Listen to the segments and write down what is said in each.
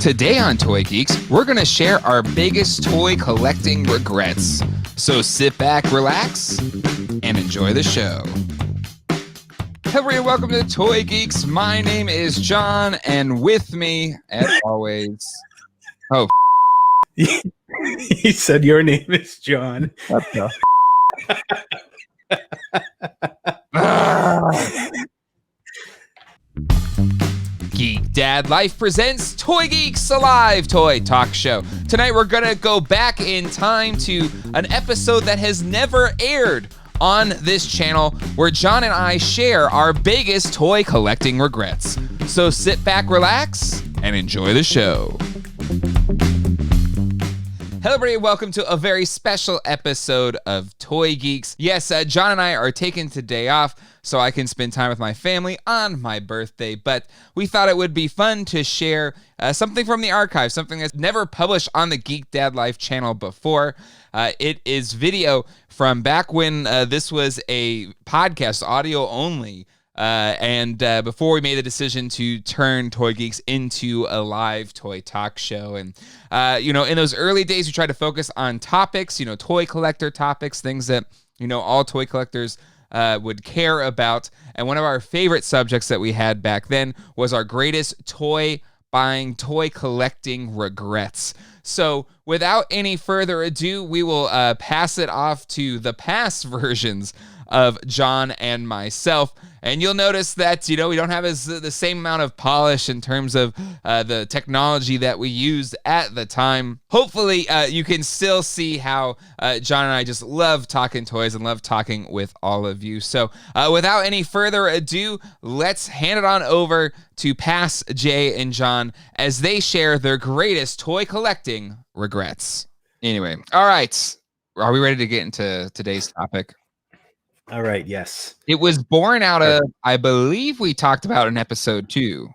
Today on Toy Geeks, we're going to share our biggest toy collecting regrets. So sit back, relax, and enjoy the show. Hello, everybody. Welcome to Toy Geeks. My name is John, and with me, as always... Oh, He said your name is John. what the... Geek Dad Life presents Toy Geeks, a live toy talk show. Tonight we're gonna go back in time to an episode that has never aired on this channel, where John and I share our biggest toy collecting regrets. So sit back, relax, and enjoy the show. Hello, everybody. Welcome to a very special episode of Toy Geeks. Yes, John and I are taking today off so I can spend time with my family on my birthday, but we thought it would be fun to share something from the archive, something that's never published on the Geek Dad Life channel before. It is video from back when this was a podcast, audio only. And before we made the decision to turn Toy Geeks into a live toy talk show. And, in those early days, we tried to focus on topics, toy collector topics, things that, all toy collectors would care about. And one of our favorite subjects that we had back then was our greatest toy buying, toy collecting regrets. So without any further ado, we will pass it off to the past versions of John and myself. And you'll notice that, we don't have the same amount of polish in terms of the technology that we used at the time. Hopefully, you can still see how John and I just love talking toys and love talking with all of you. So without any further ado, let's hand it on over to Pass Jay and John as they share their greatest toy collecting regrets. Anyway, all right. Are we ready to get into today's topic? All right, yes. It was born out of, I believe we talked about in episode 2,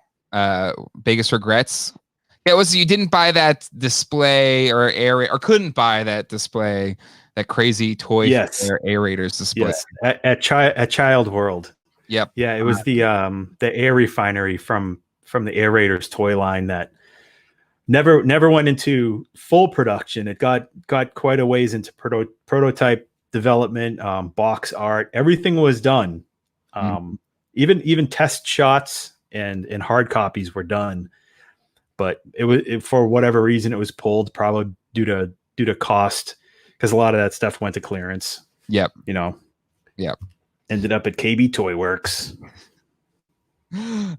biggest regrets. It was you didn't buy that display or couldn't buy that display, that crazy toy aerators display. Yes, at Child World. Yep. Yeah, it was the air refinery from the aerators toy line that never went into full production. It got quite a ways into prototype development, box art, everything was done. Even test shots and hard copies were done, but for whatever reason it was pulled, probably due to cost, because a lot of that stuff went to clearance. Yep. Ended up at KB Toy Works.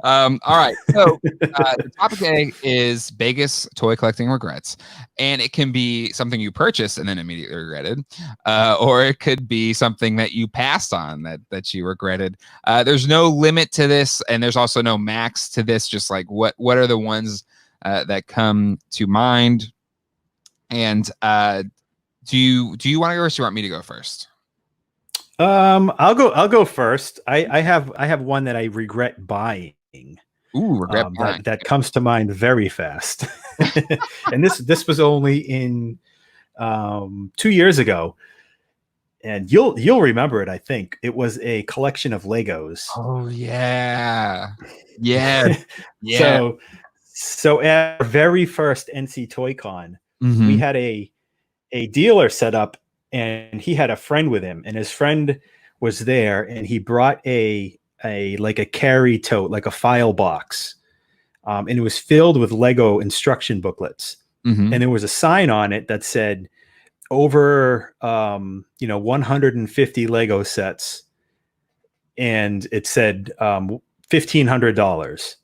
All right. So the topic today is biggest toy collecting regrets, and it can be something you purchased and then immediately regretted, or it could be something that you passed on that you regretted. There's no limit to this, and there's also no max to this. Just like what are the ones that come to mind? And do you want to go, or do you want me to go first? I'll go first. I have one that I regret buying. Ooh, regret buying. That comes to mind very fast. And this was only in 2 years ago. And you'll remember it, I think. It was a collection of Legos. Oh yeah. Yeah. Yeah. So at our very first NC Toy Con, we had a dealer set up. And he had a friend with him, and his friend was there, and he brought a carry tote, like a file box, and it was filled with Lego instruction booklets. And there was a sign on it that said over 150 Lego sets, and it said $1,500.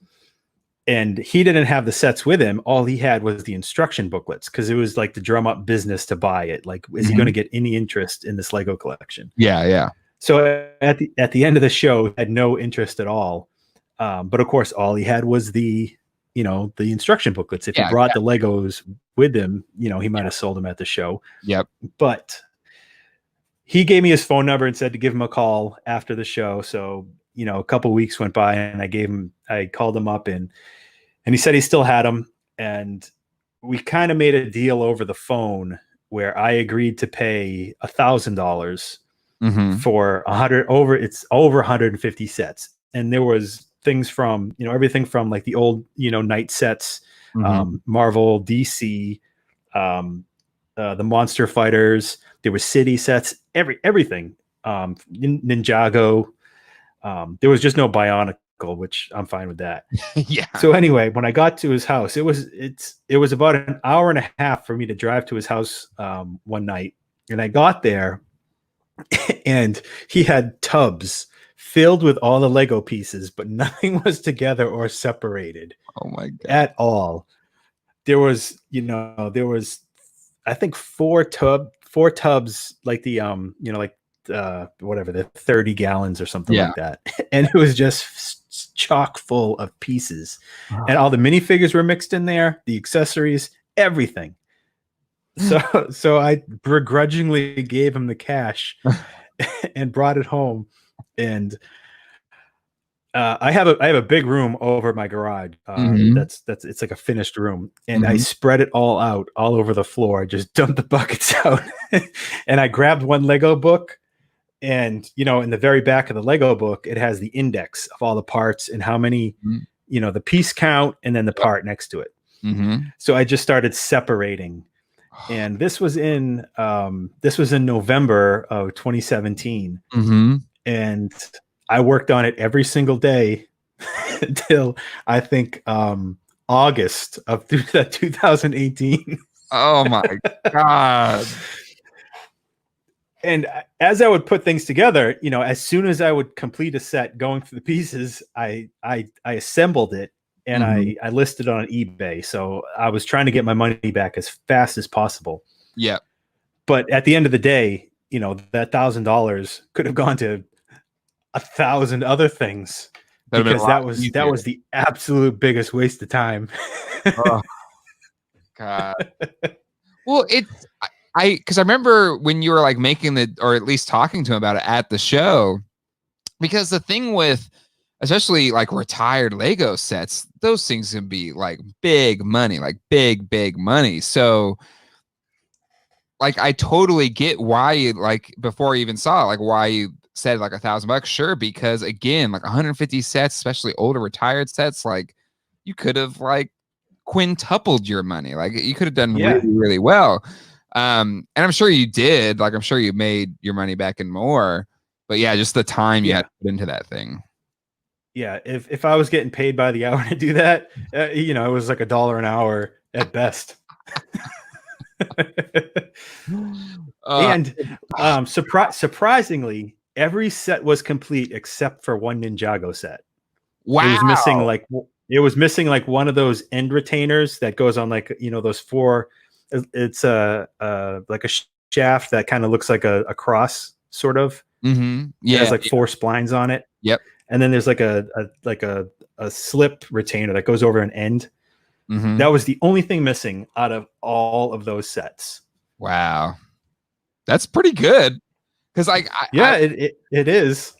And he didn't have the sets with him. All he had was the instruction booklets, because it was like the drum up business to buy it. Like, is he going to get any interest in this Lego collection? Yeah. So at the end of the show, he had no interest at all. But of course, all he had was the instruction booklets. If he brought the Legos with him, he might have sold them at the show. Yep. But he gave me his phone number and said to give him a call after the show. So a couple of weeks went by, and I called him up, and he said he still had them. And we kind of made a deal over the phone where I agreed to pay $1,000 for over 150 sets. And there was things from, everything from like the old, Knight sets, Marvel, DC, the Monster Fighters. There were City sets, everything. Ninjago. There was just no Bionicle, which I'm fine with that. Yeah. So anyway, when I got to his house, it was about an hour and a half for me to drive to his house one night, and I got there, and he had tubs filled with all the Lego pieces, but nothing was together or separated. Oh my God. At all. There was, I think four tubs, like the whatever, the 30 gallons or something like that. And it was just chock full of pieces. And all the minifigures were mixed in there, the accessories, everything. So I begrudgingly gave him the cash and brought it home. And I have a big room over my garage. It's like a finished room, and I spread it all out all over the floor. I just dumped the buckets out, and I grabbed one Lego book, and in the very back of the Lego book, it has the index of all the parts and how many, the piece count, and then the part next to it. So I just started separating. And this was in November of 2017. And I worked on it every single day until I think August of 2018. Oh my God. And as I would put things together, as soon as I would complete a set going through the pieces, I assembled it, and I listed it on eBay. So I was trying to get my money back as fast as possible. Yeah. But at the end of the day, that $1,000 could have gone to 1,000 other things, because that was the absolute biggest waste of time. Oh, God. Well, because I remember when you were like making or at least talking to him about it at the show, because the thing with especially like retired Lego sets, those things can be like big money, like big money. So like, I totally get why you, like, before you even saw it, like why you said like $1,000. Sure. Because again, like 150 sets, especially older retired sets, like you could have like quintupled your money. Like you could have done really, really well. And I'm sure you did. Like I'm sure you made your money back and more. But yeah, just the time you had to put into that thing. Yeah, if I was getting paid by the hour to do that, it was like $1 an hour at best. And surprisingly, every set was complete except for one Ninjago set. Wow. It was missing like one of those end retainers that goes on like, those four. It's like a shaft that kind of looks like a cross, sort of. Yeah, it has like four splines on it. Yep. And then there's like a slip retainer that goes over an end. That was the only thing missing out of all of those sets. Wow, that's pretty good. Because it is.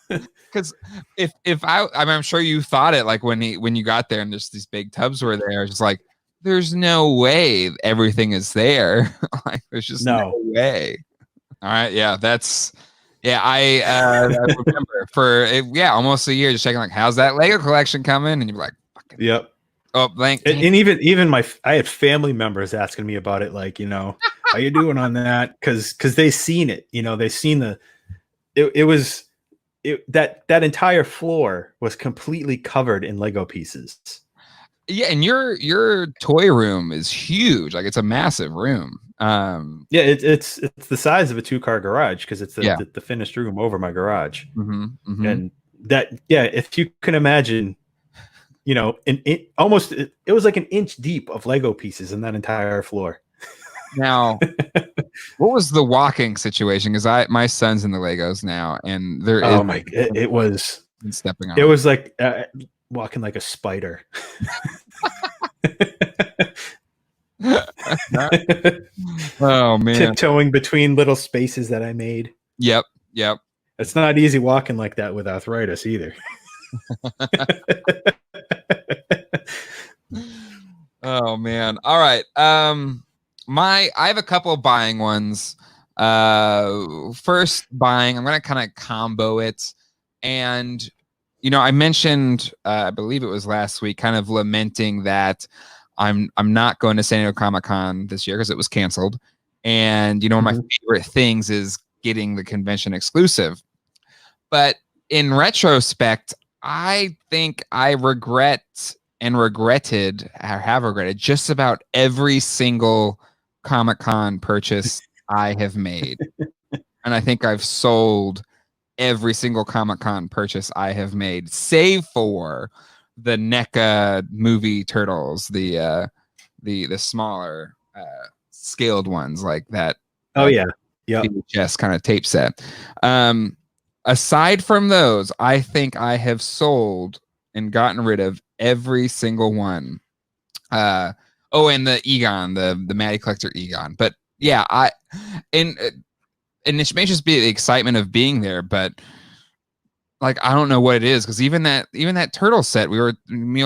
Because I'm sure you thought it like when you got there and just these big tubs were there, just like there's no way everything is there. Like there's just no way. All right, yeah, that's. Yeah, I remember for almost a year just checking like, how's that Lego collection coming? And you're like, fucking, yep. Oh, blank. And even I had family members asking me about it, like, how you doing on that? Because they seen it, they seen that entire floor was completely covered in Lego pieces. Yeah, and your toy room is huge. Like it's a massive room. It's the size of a 2-car garage, because it's the finished room over my garage. And that, if you can imagine, it was like an inch deep of Lego pieces in that entire floor. Now, what was the walking situation? Because my son's in the Legos now, and it was stepping on. It was like walking like a spider. Oh man, tiptoeing between little spaces that I made. Yep. It's not easy walking like that with arthritis either. Oh man. All right. I have a couple of buying ones. First buying, I'm gonna kind of combo it, and I mentioned, I believe it was last week, kind of lamenting that I'm not going to San Diego Comic-Con this year because it was canceled. And one of my favorite things is getting the convention exclusive. But in retrospect, I think I regretted just about every single Comic-Con purchase I have made. And I think I've sold every single Comic-Con purchase I have made, save for the NECA movie turtles, the smaller scaled ones like that. Oh yeah. Yeah. VHS kind of tape set. Aside from those, I think I have sold and gotten rid of every single one. And the Egon, the Matty Collector Egon. But yeah, and it may just be the excitement of being there, but like I don't know what it is, because even that turtle set, we were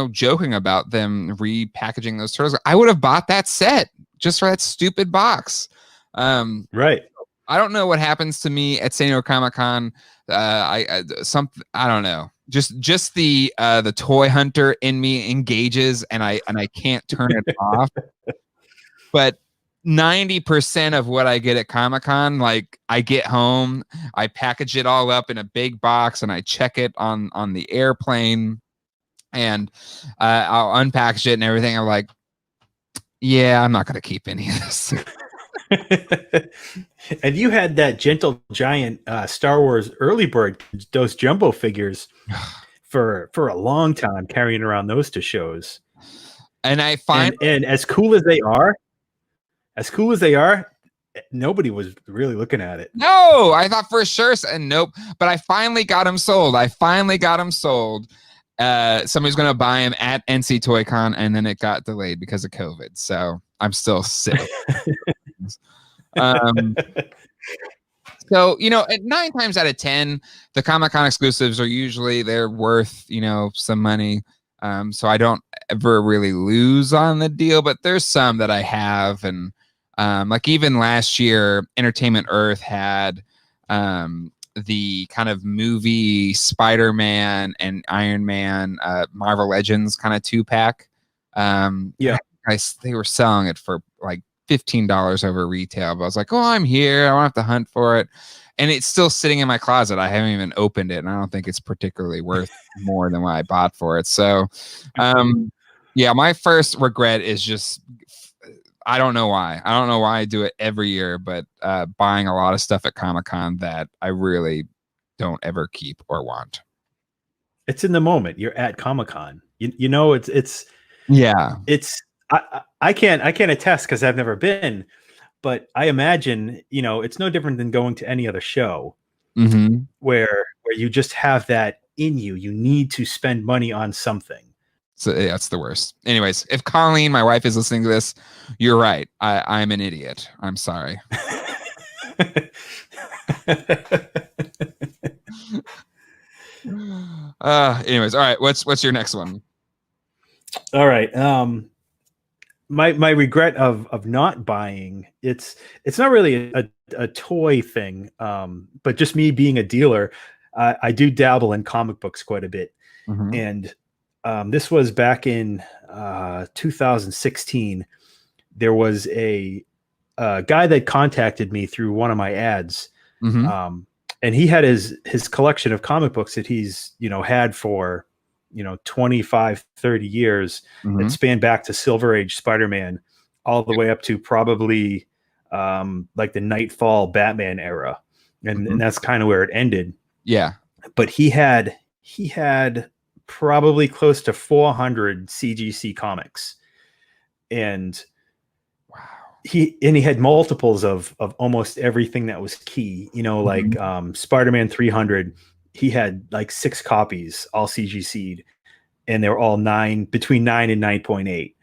joking about them repackaging those turtles. I would have bought that set just for that stupid box. Right. I don't know what happens to me at San Diego Comic-Con. I don't know. Just the toy hunter in me engages, and I can't turn it off. But 90% of what I get at Comic-Con, like I get home, I package it all up in a big box, and I check it on the airplane, and I'll unpackage it and everything. I'm like, yeah, I'm not going to keep any of this. And you had that Gentle Giant Star Wars early bird, those jumbo figures for a long time, carrying around those to shows. And I find, and as cool as they are, nobody was really looking at it. No, I thought for sure, and nope. But I finally got them sold. Somebody's going to buy him at NC Toy Con, and then it got delayed because of COVID. So I'm still sick. So, at 9 times out of 10, the Comic-Con exclusives are usually, they're worth, some money. So I don't ever really lose on the deal, but there's some that I have. And like even last year, Entertainment Earth had the kind of movie Spider-Man and Iron Man Marvel Legends kind of 2-pack. They were selling it for like $15 over retail, but I was like, oh, I'm here, I don't have to hunt for it, and it's still sitting in my closet. I haven't even opened it, and I don't think it's particularly worth more than what I bought for it. So my first regret is just, I don't know why I do it every year, but buying a lot of stuff at Comic-Con that I really don't ever keep or want. It's in the moment. You're at Comic-Con. It's I can't attest because I've never been, but I imagine, it's no different than going to any other show where you just have that in you. You need to spend money on something. So that's the worst. Anyways, if Colleen, my wife, is listening to this, you're right. I'm an idiot. I'm sorry. Anyways, all right. What's your next one? All right. My regret of not buying, it's not really a toy thing, but just me being a dealer. I do dabble in comic books quite a bit, and this was back in 2016. There was a guy that contacted me through one of my ads, and he had his collection of comic books that he's had for 25, 30 years that span back to Silver Age Spider-Man all the way up to probably like the Nightfall Batman era. And that's kind of where it ended. Yeah. But he had probably close to 400 CGC comics. And wow. He had multiples of almost everything that was key, like Spider-Man 300. He had like 6 copies, all CGC'd, and they were all between 9 and 9.8.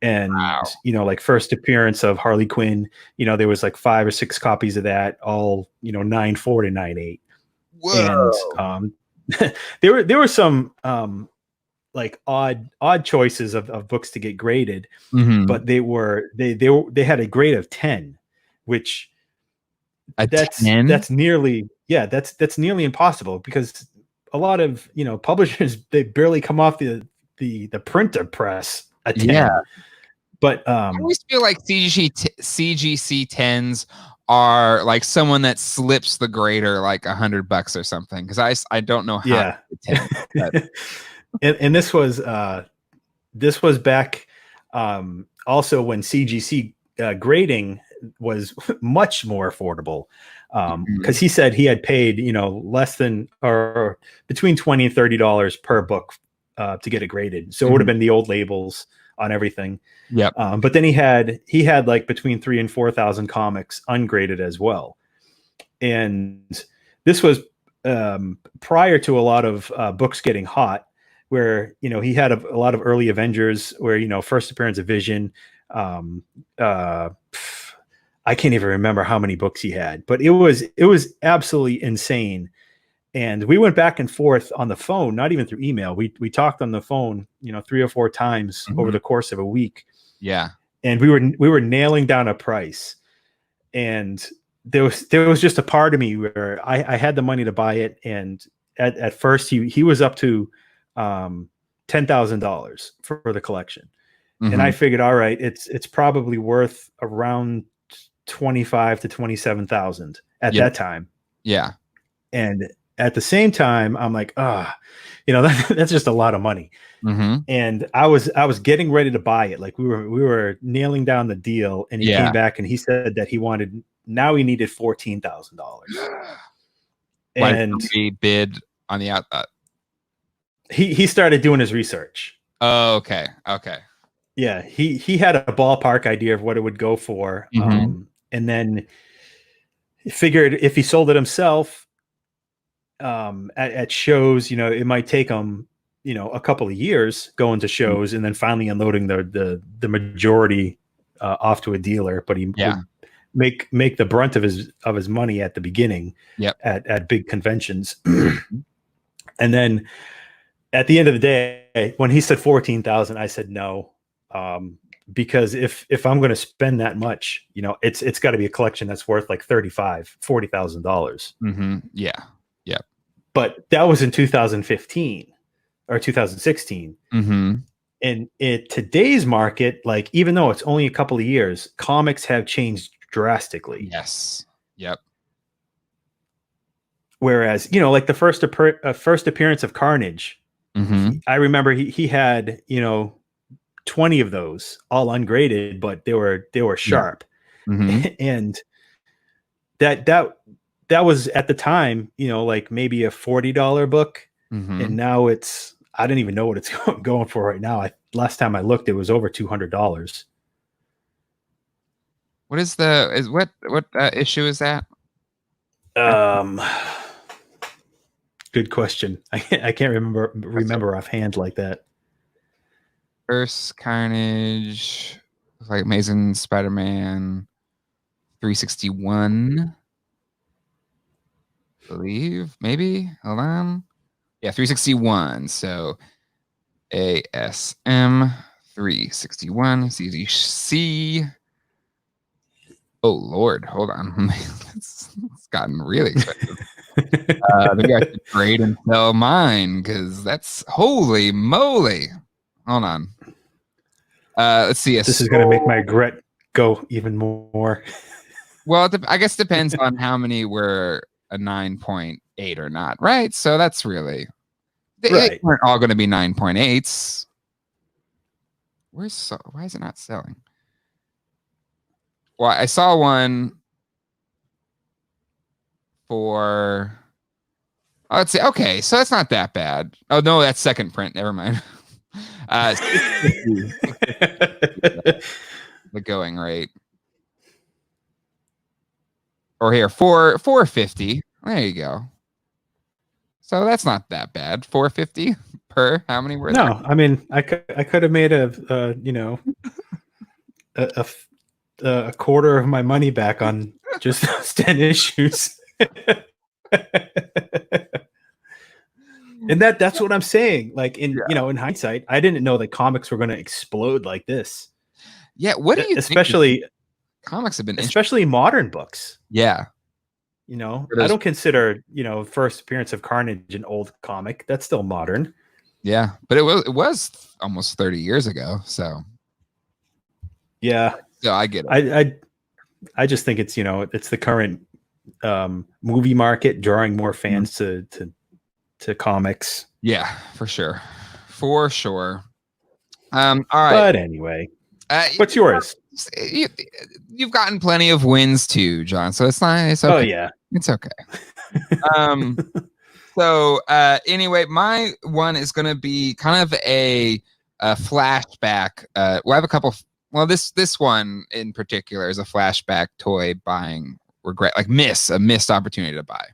And, wow. Like first appearance of Harley Quinn, there was like 5 or 6 copies of that, all, 9.4 to 9.8. Whoa. And there were some like odd choices of books to get graded, but they had a grade of 10, which that's nearly impossible, because publishers, they barely come off the printer press a 10. Yeah. But I always feel like CGC 10s are like someone that slips the grader like $100 or something, because I don't know how yeah. to 10. And this was back also when CGC grading was much more affordable, because he said he had paid less than or between $20 and $30 per book to get it graded. So it would have been the old labels on everything. Yep. But then he had like between 3,000 and 4,000 comics ungraded as well. And this was prior to a lot of books getting hot, where he had a lot of early Avengers, where first appearance of Vision. I can't even remember how many books he had, but it was absolutely insane. And we went back and forth on the phone, not even through email. We talked on the phone, 3 or 4 times over the course of a week. Yeah. And we were nailing down a price. And there was just a part of me where I had the money to buy it. And at first he was up to $10,000 for the collection. And I figured, all right, it's probably worth around 25 to 27,000 at that time. Yeah. And at the same time, I'm like, that's just a lot of money. And I was getting ready to buy it. Like we were nailing down the deal, and he came back and he said that he needed $14,000. And he bid on the out. He started doing his research. Oh, okay. Yeah, he had a ballpark idea of what it would go for, and then he figured if he sold it himself at shows, it might take him, a couple of years going to shows and then finally unloading the majority off to a dealer. But he would make the brunt of his money at the beginning at big conventions, and then at the end of the day, when he said 14,000, I said no. Because if I'm going to spend that much, it's got to be a collection that's worth like $40,000. Yeah. But that was in 2015 or 2016. And in today's market, like, even though it's only a couple of years, comics have changed drastically. Yes. Yep. Whereas, like the first appearance of Carnage, I remember he had, 20 of those all ungraded, but they were sharp. And that was at the time, like maybe a $40 book. And now I don't even know what it's going for right now. Last time I looked, it was over $200. What issue is that? Good question. I can't remember offhand like that. First Carnage, like Amazing Spider-Man 361, I believe, maybe. Hold on. Yeah, 361. So ASM 361 CGC. Oh Lord, hold on. it's gotten really expensive. Maybe I should trade and sell mine, because that's holy moly. Hold on. Let's see. This is going to make my regret go even more. Well, I guess it depends on how many were a 9.8 or not, right? So that's really they weren't all going to be 9.8s. Why is it not selling? Well, I saw one for. Oh, let's see. Okay, so that's not that bad. Oh no, that's second print. Never mind. The going rate. Or here, 450. There you go. So that's not that bad. 450 per. How many were there? No, I mean, I could have made a quarter of my money back on just those 10 issues. And that's what I'm saying. Like in hindsight, I didn't know that comics were going to explode like this. Yeah, what do you think? Comics have been especially modern books. Yeah. You know, I don't consider, you know, first appearance of Carnage an old comic. That's still modern. Yeah, but it was almost 30 years ago. So yeah, I get it. I just think it's, you know, it's the current movie market drawing more fans to comics. Yeah, for sure. For sure. All right. But anyway, what's yours? You've gotten plenty of wins too, John. So it's not. It's okay. Oh yeah, it's okay. So anyway, my one is going to be kind of a flashback. Well, I have a couple. Well, this one in particular is a flashback toy buying regret, like a missed opportunity to buy.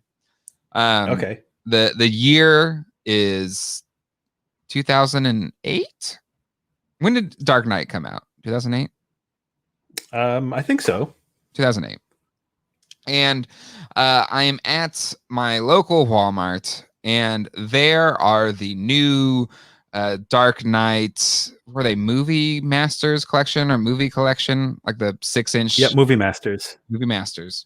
Okay. The year is 2008. When did Dark Knight come out? 2008. I think so. 2008. And I am at my local Walmart, and there are the new Dark Knight. Were they Movie Masters collection or movie collection? Like the 6-inch. Yep, Movie Masters. Movie Masters.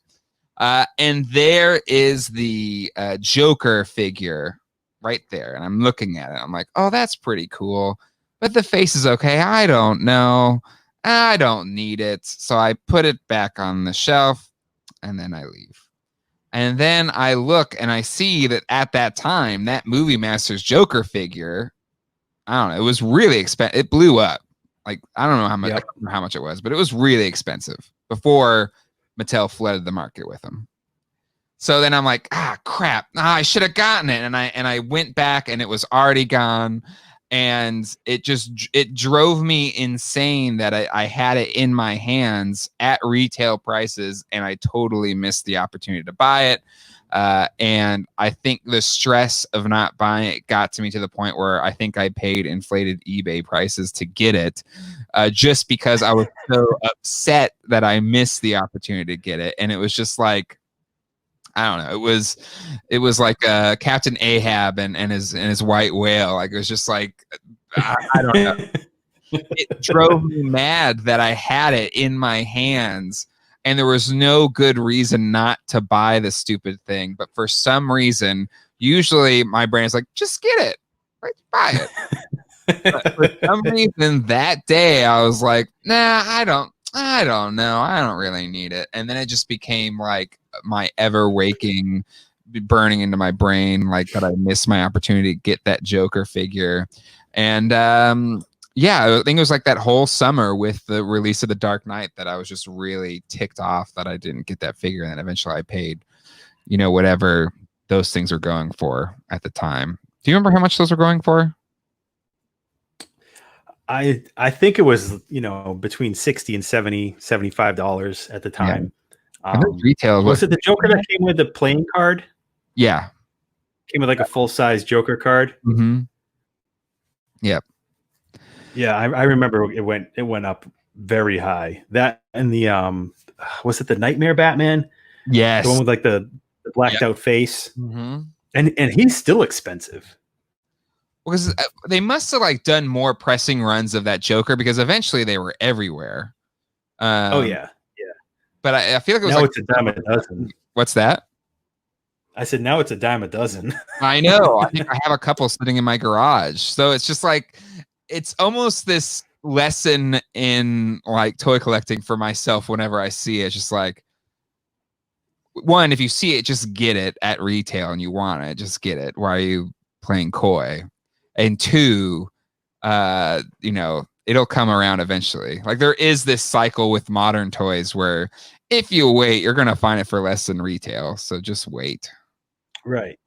And there is the Joker figure right there. And I'm looking at it. I'm like, oh, that's pretty cool. But the face is okay. I don't know. I don't need it. So I put it back on the shelf and then I leave. And then I look and I see that at that time, that Movie Masters Joker figure, I don't know, it was really expensive. It blew up. Like, I don't know how much, I don't know how much it was, but it was really expensive before Mattel flooded the market with them. So then I'm like, crap. I should have gotten it. And I went back and it was already gone. And it drove me insane that I had it in my hands at retail prices and I totally missed the opportunity to buy it. And I think the stress of not buying it got to me to the point where I think I paid inflated eBay prices to get it, just because I was so upset that I missed the opportunity to get it. And it was just like, I don't know. It was like Captain Ahab and his white whale. Like, it was just like, I don't know. It drove me mad that I had it in my hands and there was no good reason not to buy the stupid thing. But for some reason, usually my brain is like, just get it, right? Buy it. But for some reason that day I was like, nah, I don't know. I don't really need it. And then it just became like my ever waking, burning into my brain, like that I missed my opportunity to get that Joker figure. And yeah, I think it was like that whole summer with the release of the Dark Knight that I was just really ticked off that I didn't get that figure. And then eventually I paid, you know, whatever those things were going for at the time. Do you remember how much those were going for? I think it was, you know, between $60 and $75 at the time. Yeah. Retail was it the Joker that came with the playing card? Yeah. Came with like a full-size Joker card. Mm-hmm. Yep. Yeah, I remember it went up very high. That and the was it the Nightmare Batman? Yes. The one with like the blacked out face. Mm-hmm. And he's still expensive. Because they must have like done more pressing runs of that Joker because eventually they were everywhere. Oh yeah. But I feel like it was now like it's a dime a dozen. What's that? I said now it's a dime a dozen. I know. I think I have a couple sitting in my garage. So it's just like it's almost this lesson in like toy collecting for myself whenever I see it. It's just like, one, if you see it, just get it at retail and you want it, just get it. Why are you playing coy? And two, you know, it'll come around eventually. Like there is this cycle with modern toys where if you wait, you're going to find it for less than retail. So just wait. Right.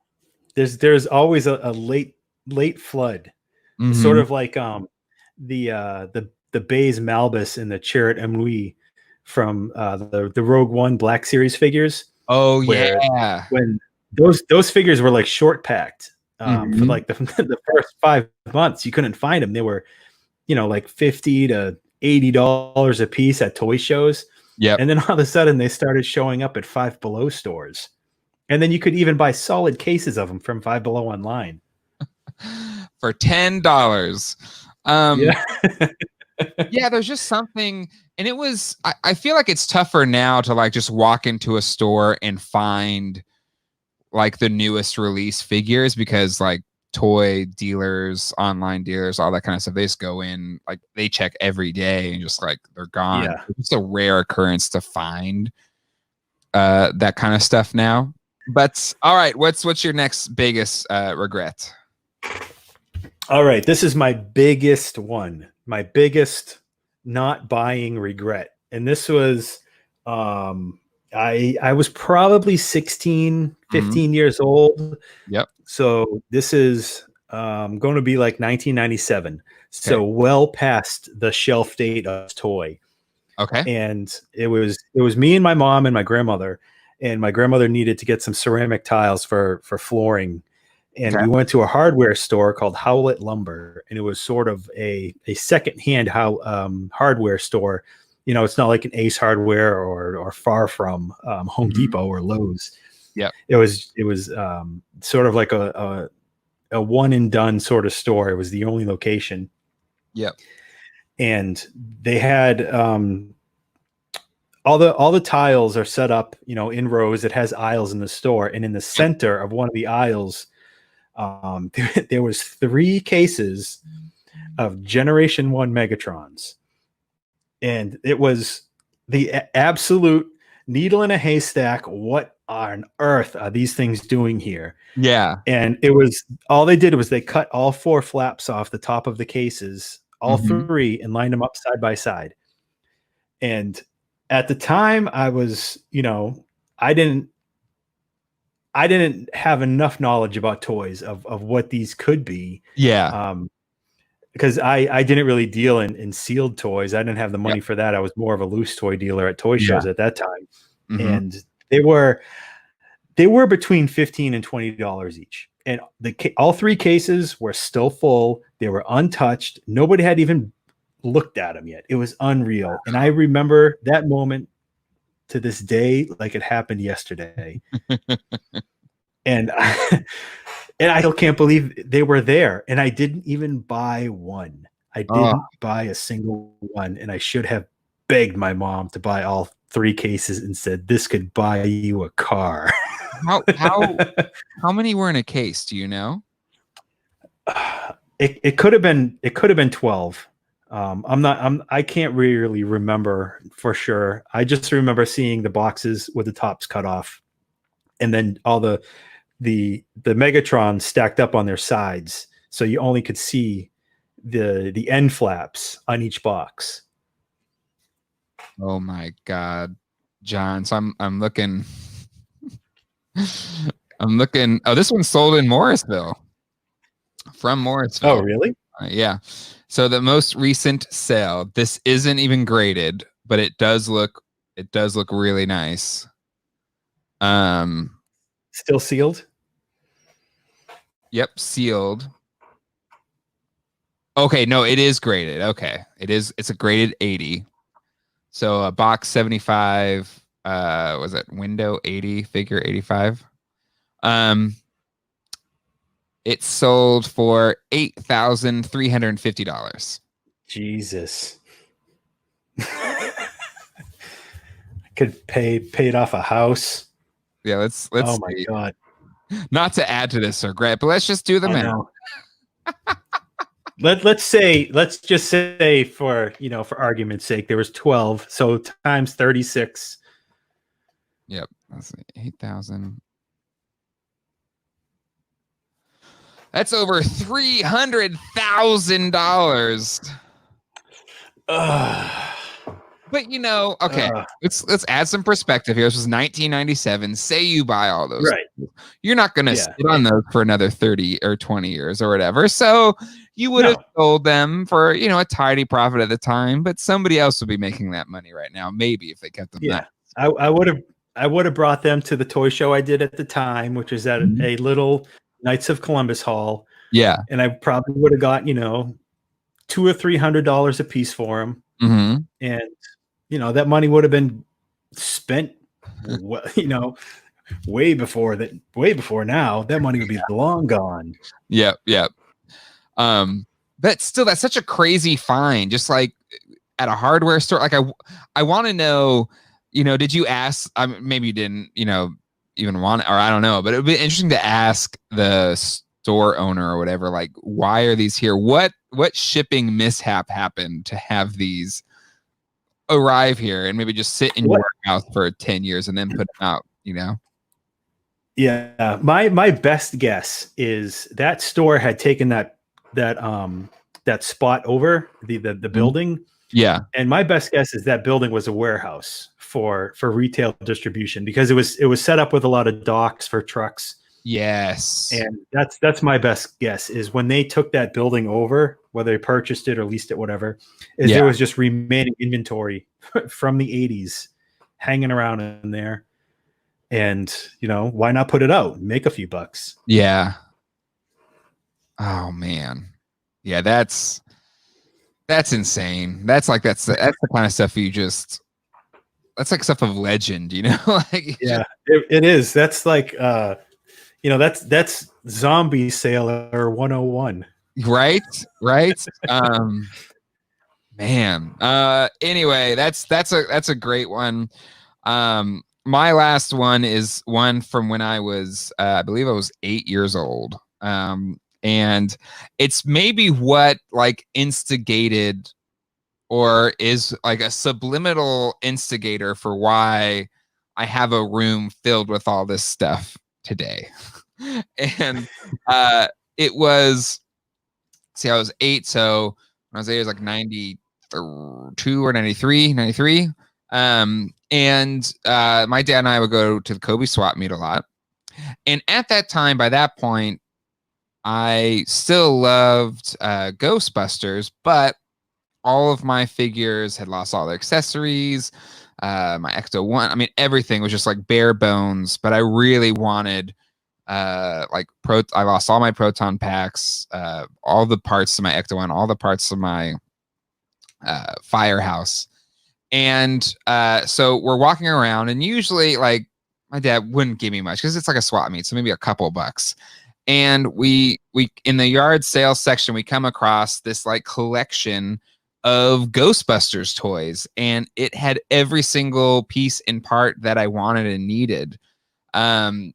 There's always a late flood. Mm-hmm. Sort of like the Bays Malbus and the Chariot Emui from the Rogue One Black Series figures. Oh yeah. When those figures were like short packed for like the first 5 months, you couldn't find them. They were, you know, like $50 to $80 a piece at toy shows. Yeah. And then all of a sudden they started showing up at Five Below stores. And then you could even buy solid cases of them from Five Below online. For $10. Yeah. Yeah, there's just something, and it was. I feel like it's tougher now to like just walk into a store and find like the newest release figures because like toy dealers, online dealers, all that kind of stuff, they just go in, like they check every day and just like they're gone. Yeah. It's a rare occurrence to find that kind of stuff now. But all right, what's your next biggest regret? All right, this is my biggest one. My biggest not buying regret. And this was I was probably 16, 15 years old. Yep. So this is going to be like 1997. So well past the shelf date of toy. Okay. And it was me and my mom and my grandmother. And my grandmother needed to get some ceramic tiles for flooring. And we went to a hardware store called Howlett Lumber, and it was sort of a secondhand hardware store. You know, it's not like an Ace Hardware or far from Home Depot or Lowe's. Yeah, it was sort of like a one and done sort of store. It was the only location. Yep. And they had all the tiles are set up, you know, in rows. It has aisles in the store, and in the center of one of the aisles, there was 3 cases of Generation 1 Megatrons, and it was the absolute needle in a haystack. What on earth are these things doing here? Yeah. And it was, all they did was they cut all 4 flaps off the top of the cases, all 3, and lined them up side by side. And at the time, I was, you know, I didn't have enough knowledge about toys of what these could be. Yeah. Because I didn't really deal in sealed toys. I didn't have the money for that. I was more of a loose toy dealer at toy shows at that time. And they were between $15 and $20 each. And all 3 cases were still full. They were untouched. Nobody had even looked at them yet. It was unreal. And I remember that moment to this day like it happened yesterday. And I still can't believe they were there. And I didn't even buy one. I didn't buy a single one. And I should have begged my mom to buy all 3 cases and said, this could buy you a car. How many were in a case? Do you know? It could have been 12. I can't really remember for sure. I just remember seeing the boxes with the tops cut off, and then all the Megatron stacked up on their sides, so you only could see the end flaps on each box. Oh my God, John! So I'm looking. I'm looking. Oh, this one's sold in Morrisville. From Morrisville. Oh, really? Yeah. So the most recent sale. This isn't even graded, but it does look really nice. Still sealed? Yep, sealed. Okay, no, it is graded. Okay. It's a graded 80. So a box 75, was it window 80, figure 85? It sold for $8,350. Jesus. I could paid off a house. Yeah, let's oh my God. Not to add to this regret, but let's just do the math. Let's just say for argument's sake, there was 12, so times 36. Yep, that's 8,000. That's over $300,000. But okay, let's add some perspective here. This was 1997. Say you buy all those, right? You're not going to sit on those for another 30 or 20 years or whatever. So you would have sold them for a tidy profit at the time, but somebody else would be making that money right now, maybe, if they kept them. Yeah, I would have brought them to the toy show I did at the time, which was at a little Knights of Columbus hall. Yeah, and I probably would have got $200 or $300 a piece for them, and that money would have been spent, way before now. That money would be long gone. Yep. But still, that's such a crazy find. Just like at a hardware store. Like I want to know, did you ask? Maybe you didn't, even want, or I don't know. But it would be interesting to ask the store owner or whatever. Like, why are these here? What shipping mishap happened to have these arrive here and maybe just sit in your warehouse for 10 years and then put them out? Yeah, my best guess is that store had taken that spot over the building. Yeah. And my best guess is that building was a warehouse for retail distribution, because it was set up with a lot of docks for trucks. Yes. And that's my best guess, is when they took that building over, whether they purchased it or leased it, whatever, there was just remaining inventory from the 80s hanging around in there. And, why not put it out and make a few bucks? Yeah. Oh man. Yeah, that's insane. That's the kind of stuff that's like stuff of legend, like it is. That's like that's zombie sailor 101. Right. Man. Anyway, that's a great one. My last one is one from when I was I believe I was 8 years old. And it's maybe what like instigated or is like a subliminal instigator for why I have a room filled with all this stuff today. And it was, I was 8, so when I was 8, it was like 92 or 93. And my dad and I would go to the Kobe swap meet a lot. And at that time, by that point, I still loved Ghostbusters, but all of my figures had lost all their accessories. My Ecto-1, I mean, everything was just like bare bones, but I really wanted I lost all my proton packs, all the parts to my Ecto-1, all the parts of my Firehouse. And so we're walking around, and usually like my dad wouldn't give me much because it's like a swap meet, so maybe a couple bucks. And we in the yard sales section, we come across this like collection of Ghostbusters toys, and it had every single piece and part that I wanted and needed. And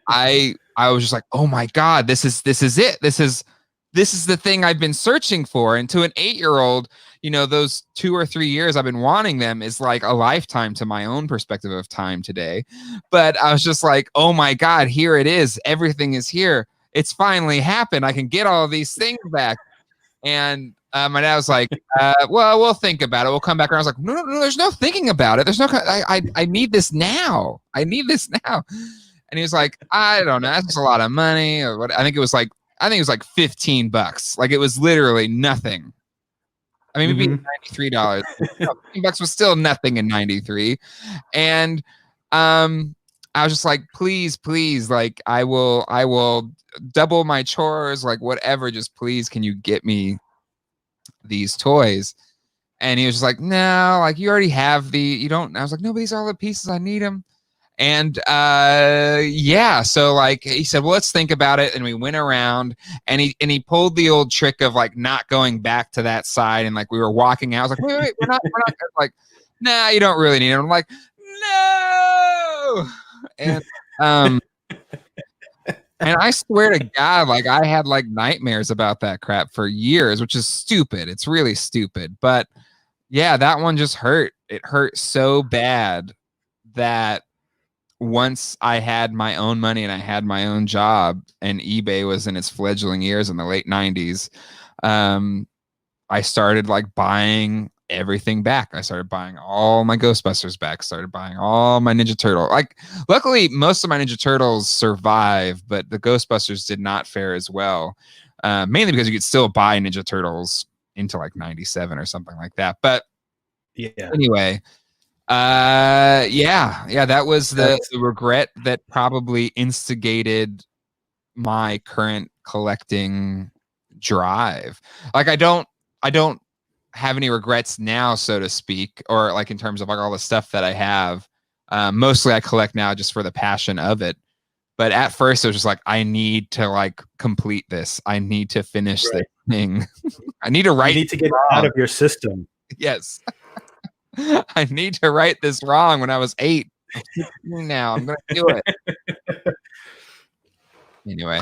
I was just like, oh my God, this is it. This is the thing I've been searching for. And to an 8-year-old, those 2 or 3 years I've been wanting them is like a lifetime to my own perspective of time today. But I was just like, oh my God, here it is. Everything is here. It's finally happened. I can get all of these things back. And my dad was like, well, we'll think about it. We'll come back around. I was like, no, there's no thinking about it. There's no, I need this now. I need this now. And he was like, I don't know. That's just a lot of money. Or what? I think it was like $15. Like it was literally nothing. I mean, maybe $93. $15 was still nothing in 93. And I was just like, please, like I will double my chores, like whatever, just please, can you get me these toys? And he was just like, no, like you already have you don't. I was like, no, but these are all the pieces, I need them. And so like he said, well, let's think about it. And we went around, and he pulled the old trick of like not going back to that side, and like we were walking out. I was like, wait, we're not like, nah, you don't really need it. I'm like, no. And and I swear to God, like I had like nightmares about that crap for years, which is stupid. It's really stupid. But yeah, that one just hurt. It hurt so bad that once I had my own money and I had my own job, and eBay was in its fledgling years in the late 90s, I started like buying everything back. I started buying all my Ghostbusters back, started buying all my Ninja Turtle. Like, luckily, most of my Ninja Turtles survive, but the Ghostbusters did not fare as well, mainly because you could still buy Ninja Turtles into like 97 or something like that. But yeah, anyway, that was the regret that probably instigated my current collecting drive. Like I don't have any regrets now, so to speak, or like in terms of like all the stuff that I have. Mostly I collect now just for the passion of it. But at first, it was just like, I need to like complete this. I need to finish this thing. I need to write. You need to get it out of your system. Yes. I need to write this wrong when I was 8. Now I'm going to do it. Anyway,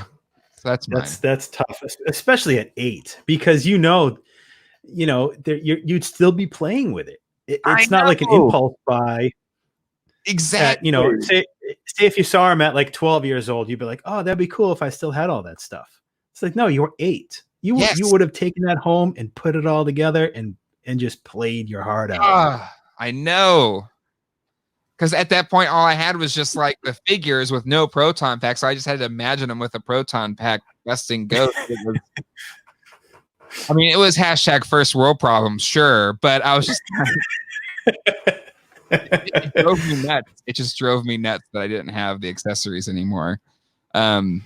so that's mine. That's tough, especially at 8, because you'd still be playing with it. It's not like an impulse buy. Exactly. Say if you saw him at like 12 years old, you'd be like, oh, that'd be cool if I still had all that stuff. It's like, no, you were 8. You would have taken that home and put it all together and just played your heart out. I know. Because at that point, all I had was just like the figures with no proton pack. So I just had to imagine them with a proton pack busting ghosts. I mean, it was hashtag first world problems, sure. But I was just... It drove me nuts. It just drove me nuts that I didn't have the accessories anymore. You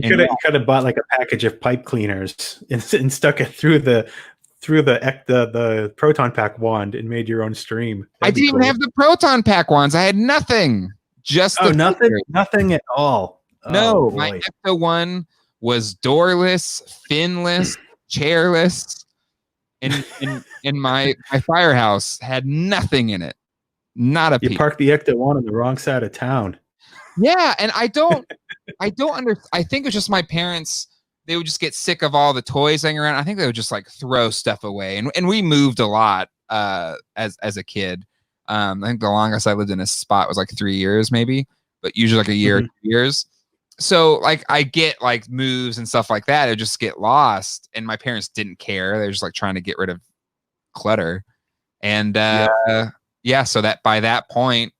could have bought like a package of pipe cleaners and stuck it through the proton pack wand and made your own stream. I didn't even have the proton pack wands. I had nothing. Just nothing at all. No, my Ecto one was doorless, finless, chairless. In my firehouse had nothing in it. Not a piece. You parked the Ecto one on the wrong side of town. Yeah, and I don't I think it's just my parents, they would just get sick of all the toys hanging around. I think they would just like throw stuff away. And we moved a lot as a kid. I think the longest I lived in a spot was like 3 years maybe, but usually like a year, 2 years. So like I get like moves and stuff like that, it would just get lost. And my parents didn't care. They're just like trying to get rid of clutter. And so that by that point,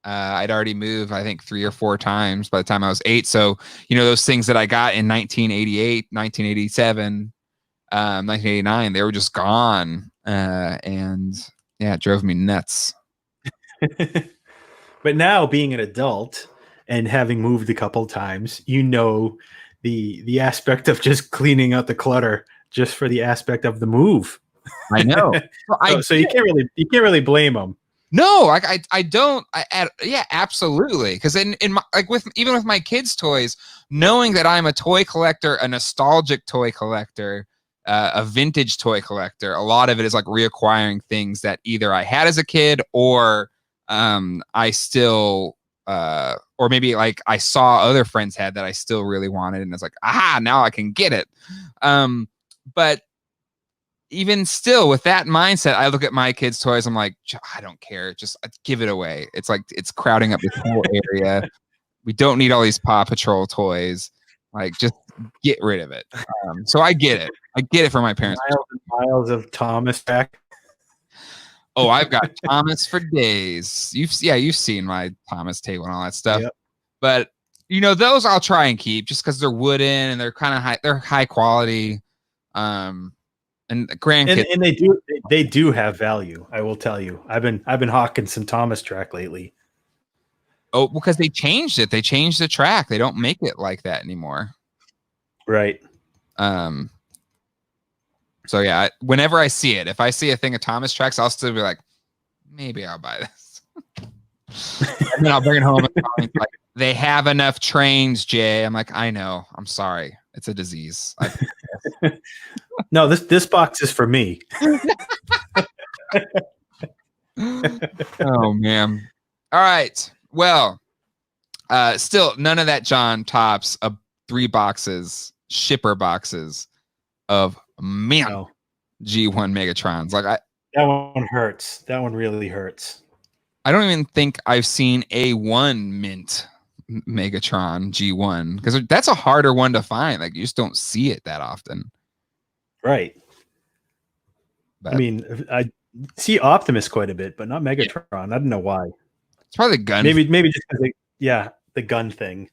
I'd already moved, I think 3 or 4 times by the time I was 8. So, those things that I got in 1988, 1987, 1989, they were just gone. And yeah, it drove me nuts. But now being an adult and having moved a couple times, the aspect of just cleaning out the clutter just for the aspect of the move. I know. So you can't really blame them. No, like I don't. Yeah, absolutely. Because in my, like even with my kids' toys, knowing that I'm a toy collector, a nostalgic toy collector, a vintage toy collector, a lot of it is like reacquiring things that either I had as a kid or I still or maybe like I saw other friends had that I still really wanted, and it's like, now I can get it. But even still, with that mindset, I look at my kids' toys. I'm like, I don't care. Just give it away. It's like it's crowding up this whole area. We don't need all these Paw Patrol toys. Like, just get rid of it. So I get it. I get it for my parents. Miles and miles of Thomas back. Oh, I've got Thomas for days. You've seen my Thomas table and all that stuff. Yep. But those I'll try and keep just because they're wooden and they're kind of high. They're high quality. And grandkids, and they do have value. I will tell you. I've been hawking some Thomas track lately. Oh, because they changed it. They changed the track. They don't make it like that anymore. Right. So yeah, whenever I see it, if I see a thing of Thomas tracks, I'll still be like, maybe I'll buy this. And then I'll bring it home and like, they have enough trains, Jay. I'm like, I know. I'm sorry. It's a disease. No, this box is for me. Oh man. All right. Well, still none of that, John, tops 3 boxes, shipper boxes of G1 Megatrons. Like that one hurts. That one really hurts. I don't even think I've seen A1 mint Megatron G1 because that's a harder one to find. Like you just don't see it that often. Right. But, I mean, I see Optimus quite a bit, but not Megatron. Yeah. I don't know why. It's probably the gun. Maybe just because the gun thing.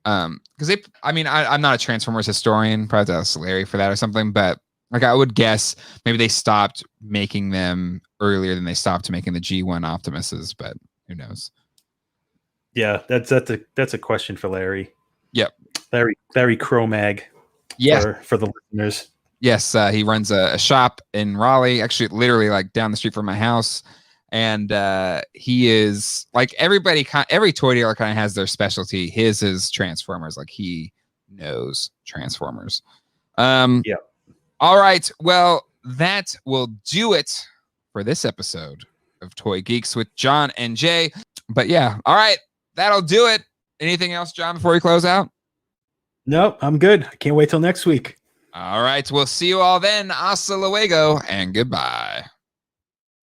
Because I'm not a Transformers historian. Probably ask Larry for that or something. But like I would guess maybe they stopped making them earlier than they stopped making the G1 Optimuses. But who knows? Yeah, that's a question for Larry. Yep. Larry Cro-Mag. Yes. For the listeners. Yes, he runs a shop in Raleigh, actually literally like down the street from my house. And he is like everybody. Every toy dealer kind of has their specialty. His is Transformers. Like he knows Transformers. Yeah. All right. Well, that will do it for this episode of Toy Geeks with John and Jay. But yeah, all right, that'll do it. Anything else, John, before we close out? Nope, I'm good. I can't wait till next week. All right, we'll see you all then. Hasta luego and goodbye.